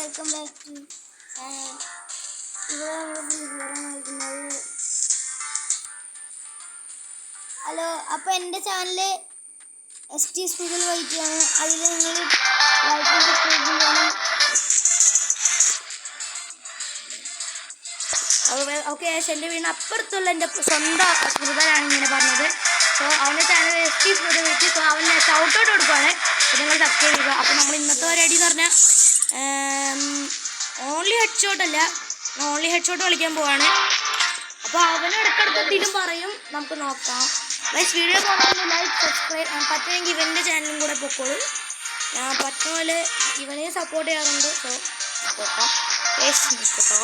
Welcome back to hello. അപ്പോൾ എൻ്റെ channel ST speaker വൈറ്റിയാണ്. അതിൽ നിങ്ങൾ ലൈക്ക് സബ്സ്ക്രൈബ് ചെയ്യണം. ഓക്കെ, എൻ്റെ വീടിന് അപ്പുറത്തുള്ള എൻ്റെ സ്വന്തം സുഹൃത്താണ് ഇങ്ങനെ പറഞ്ഞത്. സോ അവൻ്റെ channel ST speaker white. So അവന് ഷൗട്ട് ഔട്ട് കൊടുക്കുകയാണ്. നിങ്ങൾ സബ്സ്ക്രൈബ് ചെയ്യുക. അപ്പോൾ നമ്മൾ ഇന്നത്തെ പരിപാടി എന്ന് പറഞ്ഞാൽ ഓൺലി ഹെഡ് ഷോട്ടല്ല, ഓൺലി ഹെഡ് ഷോട്ട് കളിക്കാൻ പോവാണ്. അപ്പോൾ അവന് ഇടയ്ക്കിടയ്ക്കെത്തിയിട്ടും പറയും, നമുക്ക് നോക്കാം. വീഡിയോ പോകുന്ന ലൈക്ക് സബ്സ്ക്രൈബ് പറ്റുമെങ്കിൽ ഇവൻ്റെ ചാനലും കൂടെ പൊക്കോളൂ. ഞാൻ പറ്റുന്ന പോലെ ഇവനെ സപ്പോർട്ട് ചെയ്യാറുണ്ട്. സോ നോക്കാം കേട്ടോ.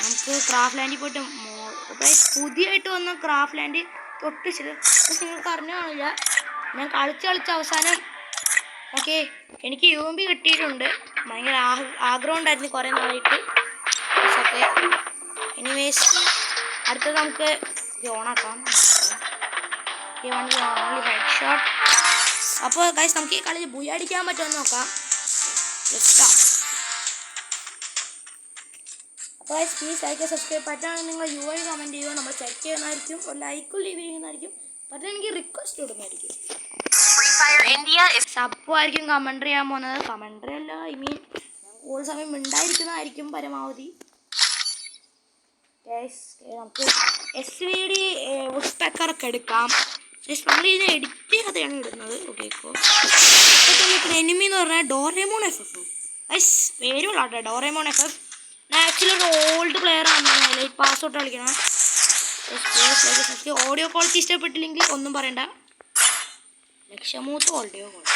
നമുക്ക് ക്രാഫ്റ്റ് ലാൻഡിൽ പോയിട്ട് പുതിയതായിട്ട് വന്ന ക്രാഫ്റ്റ് ലാൻഡ് തൊട്ടിച്ചിട്ട് നിങ്ങൾക്ക് അറിഞ്ഞു കാണില്ല. ഞാൻ കളിച്ച് അവസാനം ഓക്കെ എനിക്ക് UMP കിട്ടിയിട്ടുണ്ട്. ഭയങ്കര ആഗ്രഹം ഉണ്ടായിരുന്നു കുറേ നാളായിട്ട്. ഓക്കെ, എനിവേസ് അടുത്തത് നമുക്ക് ഓണാക്കാം. Only head shot. അപ്പോൾ ഗൈസ് നമുക്ക് ഈ കളി ബുയ അടിക്കാൻ പറ്റുമെന്ന് നോക്കാം. അപ്പോൾ ഗൈസ് പ്ലീസ് ലൈക്ക് സബ്സ്ക്രൈബ് പറ്റുകയാണെങ്കിൽ നിങ്ങൾ UI കമൻറ്റ് ചെയ്യുക. നമ്മൾ ചെക്ക് ചെയ്യുന്നതായിരിക്കും. ഒരു ലൈക്കും ലീവ് ചെയ്യുന്നതായിരിക്കും. പറ്റുമെങ്കിൽ റിക്വസ്റ്റ് ഇടുന്നതായിരിക്കും. സബ്ബായിരിക്കും കമൻട്രി ചെയ്യാൻ പോകുന്നത്. കമൻട്രി അല്ല, കൂടുതൽ സമയം ഉണ്ടായിരിക്കുന്നതായിരിക്കും പരമാവധി. നമുക്ക് SVD ഉസ്പെക്കറൊക്കെ എടുക്കാം. നമ്മൾ ഇതിനെ എഡിറ്റ് ചെയ്യാതെയാണ് ഇടുന്നത്. ഓക്കെ, ഇപ്പോൾ എനിമി എന്ന് പറഞ്ഞാൽ ഡോറേമോൺ FF. പേരുള്ള കേട്ടോ, ഡോറേമോൺ FF. ഞാൻ ആക്ച്വലി ഒരു ഓൾഡ് പ്ലെയർ ആണ്. ലൈക്ക് പാസ്വേർഡ് കളിക്കണം. ഓഡിയോ ക്വാളിറ്റി ഇഷ്ടപ്പെട്ടില്ലെങ്കിൽ ഒന്നും പറയണ്ട, ലക്ഷമൂത്ത് ഓഡിയോ ക്വാളിറ്റി.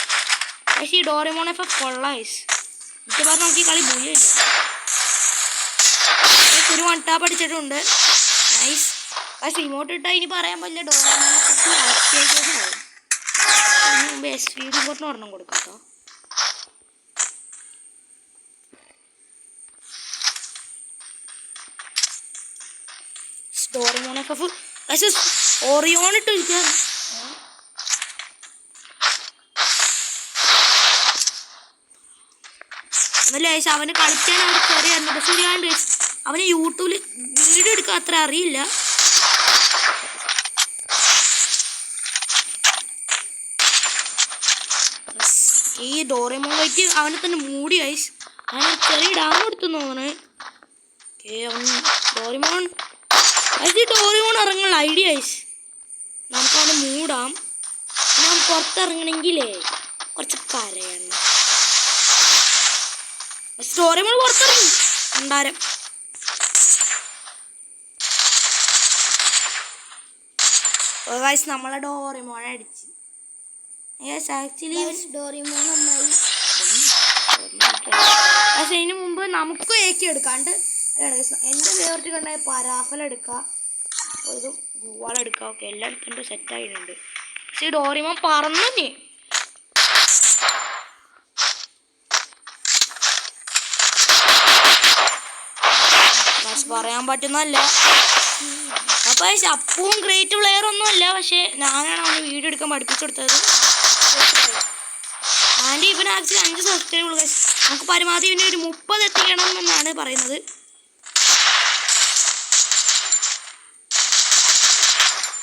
പക്ഷേ ഈ ഡോറേമോൺ FF കൊള്ളാം. എനിക്ക് പറഞ്ഞാൽ നമുക്ക് ഈ കളി ബുയ്യല്ല. ഒരു 1 ടാപ്പ് അടിച്ചിട്ടുണ്ട്. നൈസ്. പക്ഷേ ഇമോട്ട് ഇട്ടാൽ ഇനി പറയാൻ പറ്റില്ല. ഡോറേമോൺ FF ആക്ടിവേഷൻ ആവും. അതിന് മുമ്പ് SVD ബോട്ടിന് ഒരെണ്ണം കൊടുക്കാം കേട്ടോ. ഡോറേമോൺ FF പക്ഷേ ഓറിയോൺ ഇട്ട് ഇരിക്കാം. അതല്ലേ അവന് കളിക്കാൻ അവർക്ക് അറിയാറുണ്ട്. പക്ഷെ അറിയാണ്ട് അവന് യൂട്യൂബിൽ വീഡിയോ എടുക്കാൻ അത്ര അറിയില്ല. ഈ ഡോറേമോൺ വൈറ്റ് അവനെ തന്നെ മൂടി ഐസ്. അവന് ചെറിയ ഡാം കൊടുത്തു തോന്നണേ. അവൻ ഡോറേമോൺ ഇറങ്ങുള്ള ഐഡിയ ഐസ്. നമുക്ക് അവന് മൂടാം. ഞാൻ പുറത്തിറങ്ങണമെങ്കിലേ കുറച്ച് കരയാണ്. ഡോറേമോൺ പുറത്തിറങ്ങി ഉണ്ടാരം. നമ്മളെ ഡോറേമോനെ അടിച്ച്. ആക്ച്വലി ഡോറേമോൺ നന്നായി. പക്ഷെ അതിന് മുമ്പ് നമുക്ക് ഏക്കി എടുക്കാണ്ട് എൻ്റെ ഫേവറേറ്റ് കണ്ടായ പരാഫല എടുക്കുക, ഒരു ഗുവാള എടുക്കുക. ഓക്കെ, എല്ലാം എടുത്തിട്ട് സെറ്റായിട്ടുണ്ട്. പക്ഷേ ഡോറേമോൻ പറന്നു നീ. പറയാൻ പറ്റുന്നല്ല. അപ്പോൾ അപ്പവും ഗ്രേറ്റ് പ്ലെയർ ഒന്നും അല്ല, പക്ഷേ ഞാനാണ് അവന് വീഡിയോ എടുക്കാൻ പഠിപ്പിച്ചു കൊടുത്തത്. ആൻറ്റി ഇവന് ആക്ച്വലി 5 സബ്സ്ക്രൈബ് ഉള്ളു. നമുക്ക് പരമാവധി ഇവന് ഒരു 30 എത്തിക്കണം എന്നാണ് പറയുന്നത്.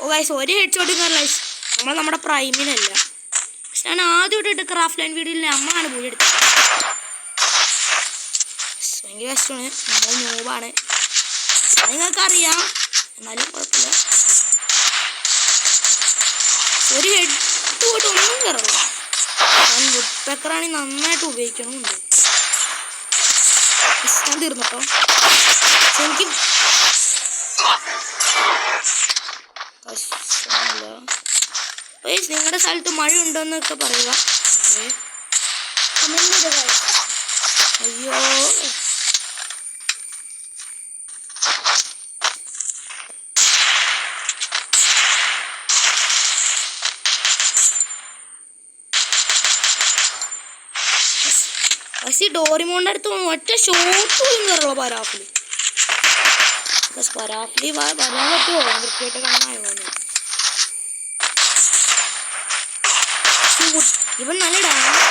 ഓ ഗൈസ്, ഒരു ഹെഡ് ഷോട്ട് ഗൈസ് നമ്മുടെ പ്രൈമിനല്ല. പക്ഷെ ഞാൻ ആദ്യമായിട്ട് ക്രാഫ്റ്റ് ലാൻഡ് വീഡിയോയിൽ നമ്മളാണ് പോയി എടുത്തത്. ഭയങ്കര കഷ്ടമാണ്. നമ്മൾ നോവാണ്, നിങ്ങൾക്കറിയാം, എന്നാലും കുഴപ്പമില്ല. ഒരു ഹെഡ് പോയിട്ട് ഒന്നും കയറില്ല. ഞാൻ വുഡ് പെക്കറാണെങ്കിൽ നന്നായിട്ട് ഉപയോഗിക്കണമുണ്ട്. ഞാൻ തീർന്നട്ടോ. എനിക്ക് നിങ്ങളുടെ സ്ഥലത്ത് മഴ ഉണ്ടോന്നൊക്കെ പറയുക. അയ്യോ, പക്ഷേ ഡോറിമോണിൻ്റെ അടുത്ത് ഒറ്റ ഷോട്ട് പോലും കയറുള്ളൂ പരാഫിൽ. പരാഫിൽ വരാൻ പറ്റുമോ? കൃത്യമായിട്ട് കാണായോ? ഇവൻ നല്ല ഡാമേജ്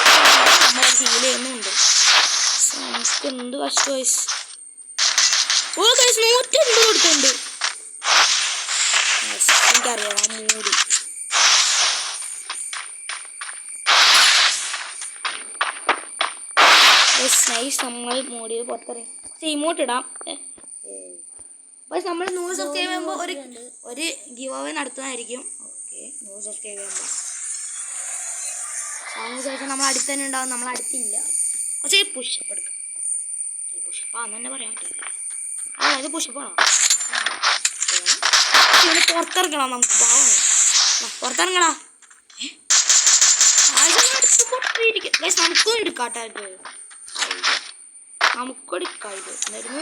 നമ്മളെ ഫീൽ ചെയ്യുന്നുണ്ട്. എന്ത് കഷ്ടം ഗൈസ്. ഓ ഗൈസ് 180 കൊടുത്തുണ്ട്. എനിക്കറിയാം ആ മൂടി. നൈസ് നമ്മൾ മൂടിയത് പുറത്തിറങ്ങി ഇമോട്ട് ഇടാം. നമ്മൾ 100 സബ്സ്ക്രൈബ് ചെയ്യുമ്പോൾ ഒരു ഗിവ് അവേ നടത്തുന്നതായിരിക്കും. ഓക്കെ 100 സബ്സ്ക്രൈബ് ചെയ്യുമ്പോൾ അതിന് ശേഷം നമ്മൾ അടുത്ത് തന്നെ ഉണ്ടാവും. നമ്മൾ അടുത്തില്ല. കുറച്ച് പുഷപ്പ് എടുക്കാം. പുഷപ്പാന്ന് തന്നെ പറയാൻ പറ്റില്ല. ഇത് പുഷപ്പാണോ? ഇവിടെ പുറത്തിറങ്ങണം. നമുക്ക് പാവം പുറത്തിറങ്ങടാ. നമുക്കും എടുക്കാട്ടായിട്ട് നമുക്കും എടുക്കാം. ഇത് എന്തായിരുന്നു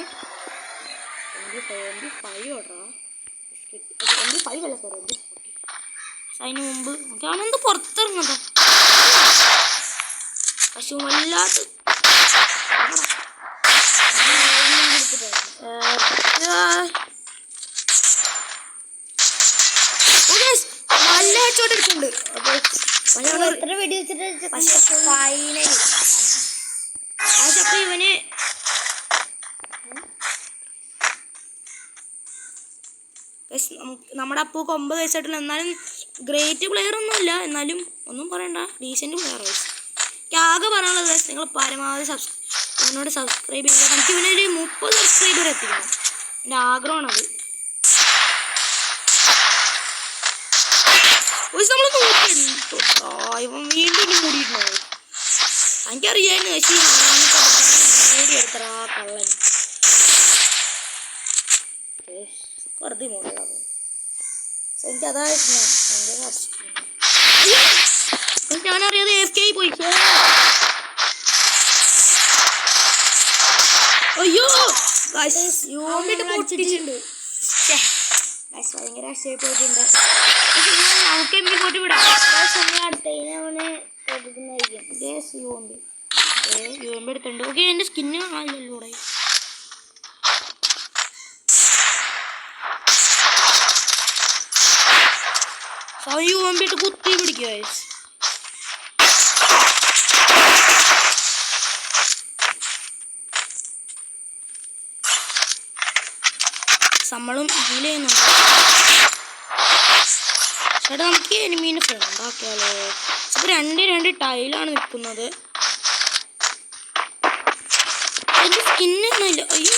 25 ഓർഡറാ 25 അല്ല സോറി 40. അതിന് മുമ്പ് നമുക്ക് അവനെന്ത് പുറത്തിറങ്ങണ്ട. പക്ഷെ വല്ലാത്ത നല്ല ഹെഡ്ഷോട്ട് എടുക്കുന്നുണ്ട്. അപ്പൊ ഇവന് നമ്മുടെ അപ്പൂക്ക് 9 വയസ്സായിട്ടുള്ള. എന്നാലും ഗ്രേറ്റ് പ്ലെയർ ഒന്നുമില്ല. എന്നാലും ഒന്നും പറയണ്ട, ഡീസൻറ്റ് പ്ലെയർ. ആകെ പറയാനുള്ളത് നിങ്ങൾ പരമാവധി എന്നോട് സബ്സ്ക്രൈബ് ചെയ്യുക. നമുക്ക് ഇവനൊരു 30 സബ്സ്ക്രൈബർ എത്തിക്കണം. എൻ്റെ ആഗ്രഹമാണത്. നമ്മൾ നോക്കി ഇവൻ വീണ്ടും മൂടിയിട്ടുണ്ടോ? എനിക്കറിയായിരുന്നു. പക്ഷേ മൂടിയെടുത്തടാ കള്ളൻ. വെറുതെ മൂടിയതാണ്. എനിക്കതായിരുന്നു ഞാനറിയാതെ AFK പോയി. അയ്യോ പൊട്ടിച്ചിട്ടുണ്ട്. ഭയങ്കര ആശ്ചര്യപ്പെട്ടിട്ടുണ്ട്. നമുക്ക് MP40 വിടാം. UMP എടുത്തിട്ടുണ്ട്. ഓക്കെ എൻ്റെ സ്കിന്ന് കാണില്ലല്ലോ ഇവിടെ. UMP ഇട്ട് കുത്തി പിടിക്കുക. നമ്മളും ഹീൽ ചെയ്യുന്നുണ്ട്. ചേട്ടാ നമുക്ക് എനിമീനെ ഫ്രണ്ട് ആക്കിയാലോ? അപ്പോൾ 2 ടൈലാണ് നിൽക്കുന്നത്. അതിൻ്റെ സ്കിന്നൊന്നുമില്ല. അയ്യോ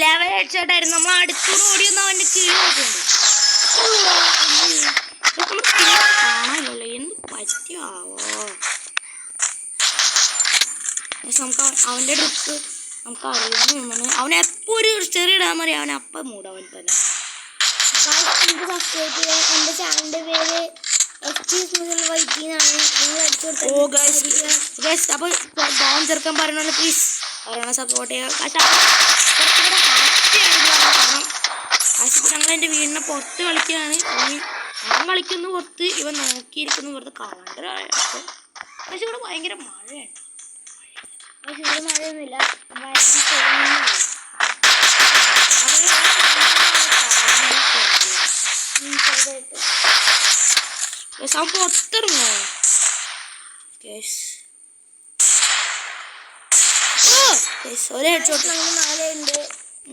ലെവൽ ഹെഡ്ഷോട്ടായിരുന്നു. നമ്മൾ അടുത്തൂടെ ഓടിയൊന്നും അവൻ്റെ കീഴിൽ നോക്കുന്നുണ്ട്. കാണാനല്ലോ എന്ത് പറ്റിയാവോ. നമുക്ക് അവൻ്റെ ട്രിപ്പ് നമുക്ക് അറിയുന്നു. അവനെ എപ്പോൾ ഒരു ചെറിയ ഇടാൻ മതി അവനെ അപ്പം മൂടും അവൻ തന്നെ. എൻ്റെ ചാനലിൻ്റെ പേര് അപ്പോൾ ഡൗൺ ചെറുക്കാൻ പറയണല്ലോ പ്ലീസ് പറയണ സപ്പോർട്ട് ചെയ്യുക. ഞങ്ങൾ എൻ്റെ വീടിനെ പുറത്ത് കളിക്കുകയാണ്. ഞാൻ കളിക്കുന്നു പുറത്ത്, ഇവൻ നോക്കിയിരിക്കുന്നു വെറുതെ കണ്ടർ. പക്ഷെ ഇവിടെ ഭയങ്കര മഴയാണ്. പക്ഷെ ഇവിടെ മഴയൊന്നുമില്ല. അവൻ പുറത്തിറങ്ങോ? ഒരു ഹെഡ്ഷോട്ട് നാലുണ്ട്.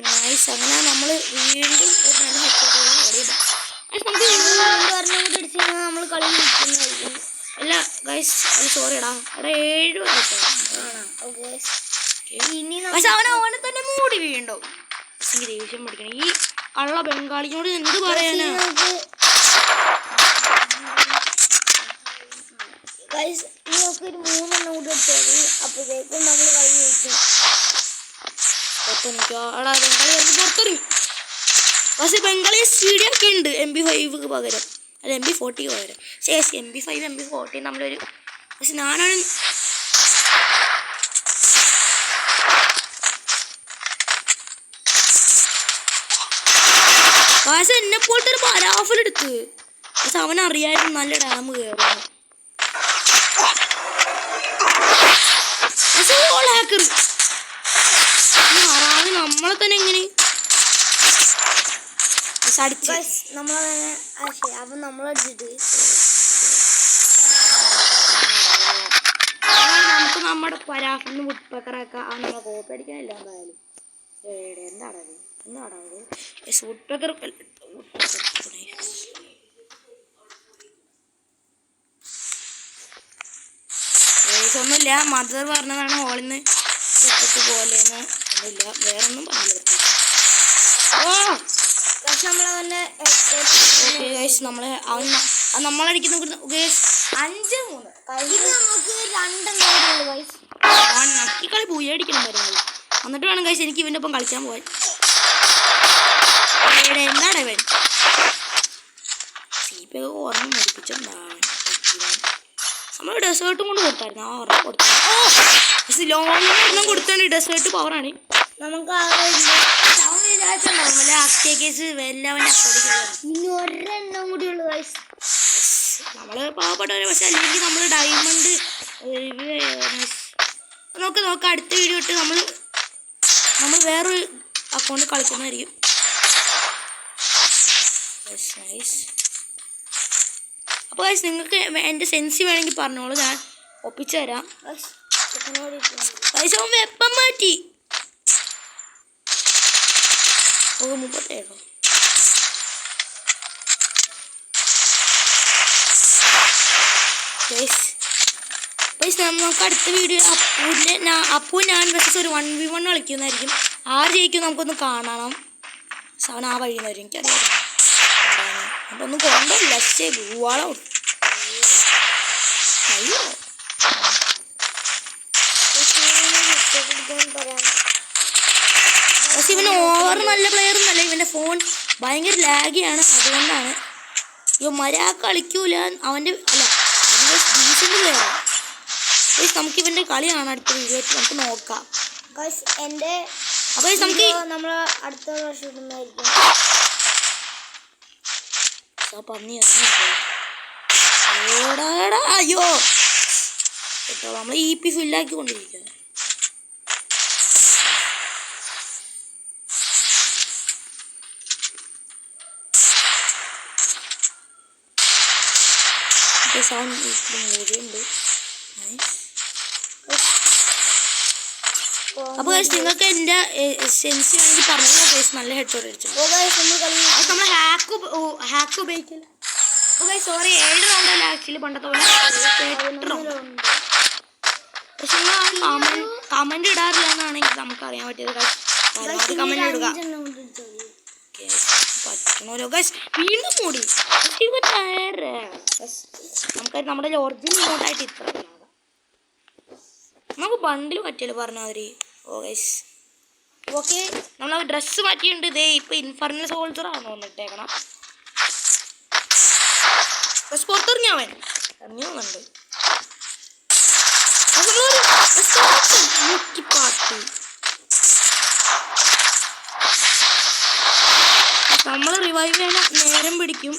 നൈസ്. അങ്ങനെ നമ്മൾ വീണ്ടും ഒരു നല്ല ഹെഡ്ഷോട്ടുകൾ ഓടിയിടാം. നമ്മൾ കളി നിൽക്കുന്നതായിരിക്കും. അല്ല ഗൈസ് അത് സോറി എടാ 7 പക്ഷെ അവനെ തന്നെ മൂടി വീണ്ടോ. ദേഷ്യം പഠിക്കണം ഈ കള്ള ബംഗാളിയോട് എന്ത് പറയാനാ. ഒരു 3 എണ്ണം കൂടെ എടുത്തത്. അപ്പോഴേക്കും നമ്മൾ കളി ജയിക്കും. പുറത്തിറങ്ങി. പക്ഷെ ബംഗാളി സ്റ്റേഡിയം ഒക്കെ ഉണ്ട് MP5 പകരം. അല്ല MP40 പകരം. ശേഷം MP5 MP40 നമ്മളൊരു പക്ഷെ ഞാനാണ് പക്ഷെ എന്നെ പോലത്തെ ഒരു പരാഫൽ എടുത്ത്. പക്ഷെ അവനറിയായിരുന്നു നല്ല ഡാം കയറും. ഹാക്കർ നമ്മളെ തന്നെ എങ്ങനെ അടിച്ച് നമ്മളങ്ങനെ ശരി അപ്പം നമ്മളടിച്ചിട്ട് നമുക്ക് നമ്മുടെ പരാഫിന്ന് വുഡ്പെക്കറൊക്കെ ആ നമ്മളെ കോപ്പി അടിക്കാനില്ല എന്തായാലും എന്താണത് വുഡ്പെക്കർ ഒന്നുമില്ല. മദർ പറഞ്ഞതാണ് ഹോളിന്ന് പോലെന്ന് ഒന്നുമില്ല, വേറെ ഒന്നും പറഞ്ഞില്ല. നമ്മളവനെ നമ്മളടിക്കുന്ന 5-3 നമുക്ക് 2 ഈ കളി പോയി അടിക്കണം വരുന്നത്. എന്നിട്ട് വേണം കഴിച്ച് എനിക്ക് ഇവൻ്റെ ഒപ്പം കളിക്കാൻ പോവാൻ. എന്താണ് ഇവൻ സീപ്പൊക്കെ ഓർമ്മ മേടിപ്പിച്ചെന്താണ് നമ്മൾ ഡെസേർട്ടും കൊണ്ട് കൊടുത്തായിരുന്നു. ആ ഓർമ്മ കൊടുത്തു ലോണെണ്ണം കൊടുത്താണ്. ഡെസേർട്ട് പവറാണ്. നമുക്ക് വിചാരിച്ചിട്ടുണ്ടാവും അല്ലെ അക്ഷയ കേസ് എല്ലാവൻ്റെ അക്കൗണ്ടിൽ ഇനി 1 എണ്ണം കൂടിയുള്ളൂ ഗൈസ്. നമ്മള് പാവപ്പെട്ടവരെ. പക്ഷെ അല്ലെങ്കിൽ നമ്മൾ ഡയമണ്ട് നോക്കാം. അടുത്ത വീഡിയോ ഇട്ട് നമ്മൾ വേറൊരു അക്കൗണ്ട് കളിക്കുന്നതായിരിക്കും. അപ്പോൾ ഗൈസ് നിങ്ങൾക്ക് എൻ്റെ സെൻസി വേണമെങ്കിൽ പറഞ്ഞോളൂ, ഞാൻ ഒപ്പിച്ചു തരാം. ഗൈസ് അവൻ വെപ്പം മാറ്റി. 37 നമുക്ക് അടുത്ത വീഡിയോ അപ്പു ഞാൻ വെച്ച് ഒരു 1v1 കളിക്കുന്നതായിരിക്കും. ആര് ജയിക്കും നമുക്കൊന്ന് കാണണം. അവൻ ആ വഴി വരും എനിക്കറിയാം. അപ്പോൾ ഒന്നും കൊണ്ടല്ല ഗുവാളോ അയ്യോ പക്ഷെ ഇവന് ഓവർ നല്ല പ്ലെയർ ഒന്നല്ല. ഇവൻ്റെ ഫോൺ ഭയങ്കര ലാഗിയാണ്, അതുകൊണ്ടാണ്. കളിക്കൂല അവൻ്റെ അല്ല ഡീസൻ്റ് പ്ലെയറാണ്. നമുക്ക് ഇവൻ്റെ കളിയാണ് അടുത്ത വീഡിയോ നമുക്ക് നോക്കാം. അപ്പോൾ നമുക്ക് നമ്മൾ അടുത്ത വർഷം ഇടുന്നതായിരിക്കും. അയ്യോ കേട്ടോ നമ്മൾ EP ഫില്ലാക്കിക്കൊണ്ടിരിക്കുക. സൗണ്ട് മൂവിയുണ്ട്. അപ്പോൾ നിങ്ങൾക്ക് എൻ്റെ സെൻസ് വേണമെങ്കിൽ പറഞ്ഞു. നല്ല ഹെഡ് ഷോട്ട് അടിച്ചു നമ്മൾ ഹാക്ക് ഉപയോഗിക്കില്ല. അപ്പോൾ സോറി 7 റൗണ്ടല്ല ആക്ച്വലി പണ്ടത്തെ പോലെ 8 റൗണ്ട്. പക്ഷെ നിങ്ങൾ കമൻറ്റ് ഇടാറില്ല എന്നാണ് നമുക്കറിയാൻ പറ്റിയത്. കമൻറ്റ് ഇടുക പറ്റണമല്ലോ ഗൈസ്. വീണ്ടും മൂടി നമുക്ക് നമ്മുടെ ഒറിജിനൽ ഇമോട്ടായിട്ട് ഇത്ര നമുക്ക് ബണ്ടിൽ പറ്റിയല്ലോ പറഞ്ഞാൽ മതി. ഗൈസ് ഓക്കെ നമ്മൾ ഡ്രസ്സ് മാറ്റിയിട്ടുണ്ട്. ഇതേ ഇപ്പം ഇൻഫർണൽ സോൾജറാണ് വന്നിട്ടേക്കണം. പക്ഷെ പുറത്തിറങ്ങി അവൻ ഇറങ്ങി വന്നുണ്ട്. പാട്ട് നമ്മൾ റിവൈവ് ചെയ്യാൻ നേരം പിടിക്കും.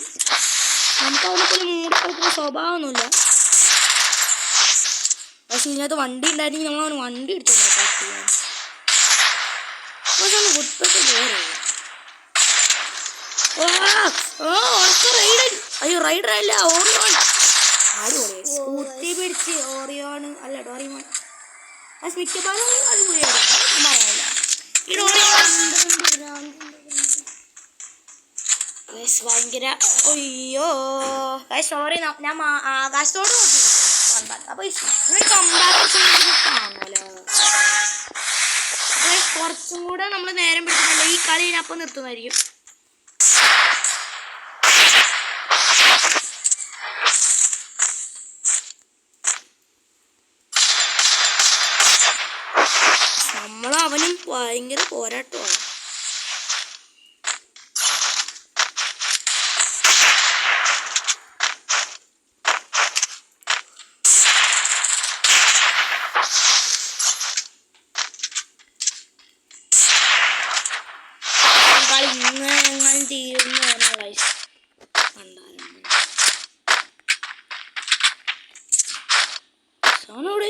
നമുക്ക് അതിനെപ്പോലെ മൂടി കളിക്കുന്ന സ്വഭാവമൊന്നുമില്ല. പക്ഷെ ഇതിനകത്ത് വണ്ടി ഉണ്ടായിരുന്നെങ്കിൽ നമ്മൾ അവന് വണ്ടി എടുത്തു പാട്ട് ചെയ്യാൻ. പക്ഷെ ഗുഡ്പെട്ട് അയ്യോ റൈഡർ അല്ല ഓറിയോൺ. അടിപൊളി സ്കൂട്ടി പിടിച്ച് ഓറിയോൺ അല്ല ഡോറിമോൺ. പക്ഷെ മിക്കപ്പോഴും അടിപൊളിയായിരുന്നു പറയാനില്ല. ഈ ഡോറിമോൺ ഭയങ്കര അയ്യോ സോറി ഞാൻ ആകാശത്തോട് നോക്കി അപ്പൊ കാണുമല്ലോ. കുറച്ചും കൂടെ നമ്മൾ നേരം പിടിക്കുന്നില്ല. ഈ കളി അപ്പം നിർത്തുന്നതായിരിക്കും. അവനും ഭയങ്കര പോരാട്ടമാണ്. ഇങ്ങനെ തീർന്നു സോണോട്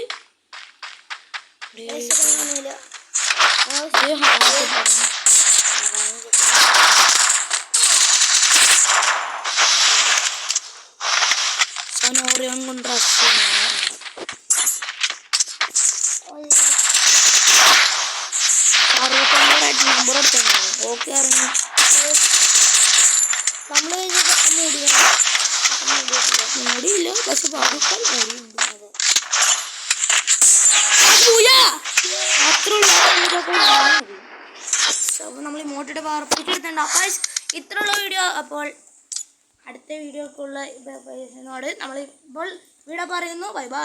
അവൻ ഓറിയോൺ കൊണ്ട് റഷ് ചെയ്യുന്നു. അറുപത്തൊമ്പതായിട്ട് നമ്പർ എടുത്തുണ്ടാവും. ഓക്കെ അറിഞ്ഞു. നമ്മൾ മൂടിയില്ല, പക്ഷെ പാകിസ്ഥാൻ മൂടിയുണ്ട്. അത്ര നമ്മൾ ഇമോട്ടിയുടെ പവർ പിടിച്ചെടുത്തണ്ട. അപ്പോൾ ഇത്രയുള്ള വീഡിയോ. അപ്പോൾ അടുത്ത വീഡിയോക്കുള്ള നമ്മൾ ഇപ്പോൾ വീഡിയോ പറയുന്നു. Bye bye.